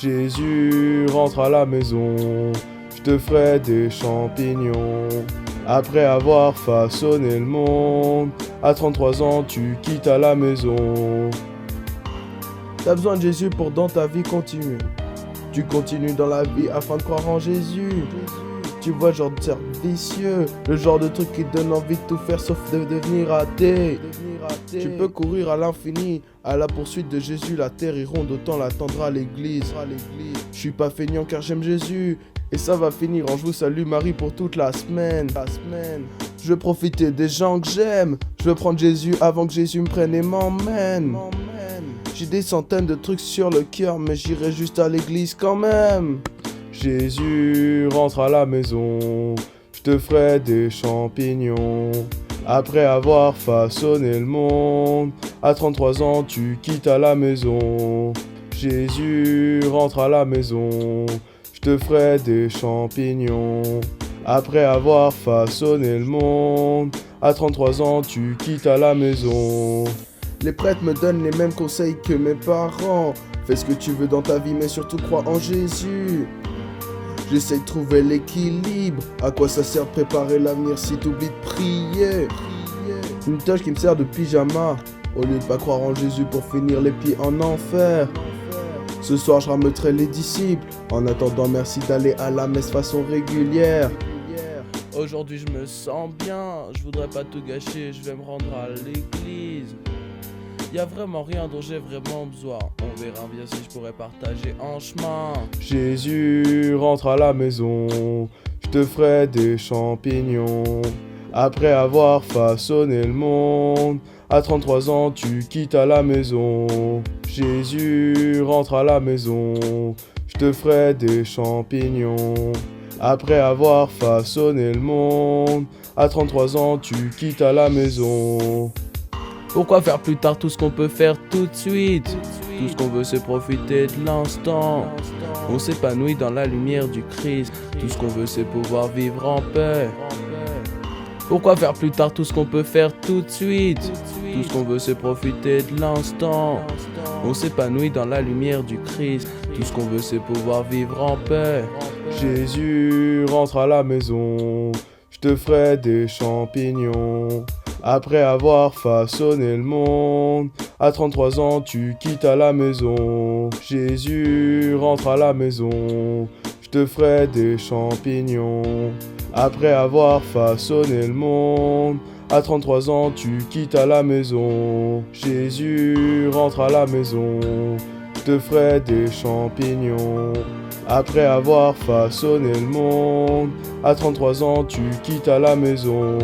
Jésus, rentre à la maison, je te ferai des champignons. Après avoir façonné le monde, à 33 ans tu quittes à la maison. T'as besoin de Jésus pour dans ta vie continuer. Tu continues dans la vie afin de croire en Jésus. Tu vois le genre de cercle vicieux, le genre de truc qui te donne envie de tout faire sauf de devenir athée. Tu peux courir à l'infini, à la poursuite de Jésus, la terre est ronde, autant l'attendra l'église. Je suis pas feignant car j'aime Jésus, et ça va finir en je vous salue Marie pour toute la semaine. Je veux profiter des gens que j'aime, je veux prendre Jésus avant que Jésus me prenne et m'emmène. J'ai des centaines de trucs sur le cœur, mais j'irai juste à l'église quand même. Jésus, rentre à la maison, je te ferai des champignons. Après avoir façonné le monde, à 33 ans tu quittes à la maison. Jésus, rentre à la maison, je te ferai des champignons. Après avoir façonné le monde, à 33 ans tu quittes à la maison. Les prêtres me donnent les mêmes conseils que mes parents. Fais ce que tu veux dans ta vie, mais surtout crois en Jésus. J'essaie de trouver l'équilibre. À quoi ça sert de préparer l'avenir si t'oublies de prier? Une tâche qui me sert de pyjama, au lieu de pas croire en Jésus pour finir les pieds en enfer. Ce soir je rameuterai les disciples. En attendant merci d'aller à la messe façon régulière. Aujourd'hui je me sens bien, je voudrais pas tout gâcher, je vais me rendre à l'église. Y'a vraiment rien dont j'ai vraiment besoin. On verra bien si je pourrais partager en chemin. Jésus, rentre à la maison, je te ferai des champignons. Après avoir façonné le monde, à 33 ans tu quittes à la maison. Jésus, rentre à la maison, je te ferai des champignons. Après avoir façonné le monde, à 33 ans tu quittes à la maison. Pourquoi faire plus tard tout ce qu'on peut faire tout de suite? Tout ce qu'on veut c'est profiter de l'instant. On s'épanouit dans la lumière du Christ. Tout ce qu'on veut c'est pouvoir vivre en paix. Pourquoi faire plus tard tout ce qu'on peut faire tout de suite? Tout ce qu'on veut c'est profiter de l'instant. On s'épanouit dans la lumière du Christ. Tout ce qu'on veut c'est pouvoir vivre en paix. Jésus, rentre à la maison, je te ferai des champignons. Après avoir façonné le monde, à 33 ans tu quittes à la maison. Jésus, rentre à la maison, je te ferai des champignons. Après avoir façonné le monde, à 33 ans tu quittes à la maison. Jésus, rentre à la maison, je te ferai des champignons. Après avoir façonné le monde, à 33 ans tu quittes à la maison.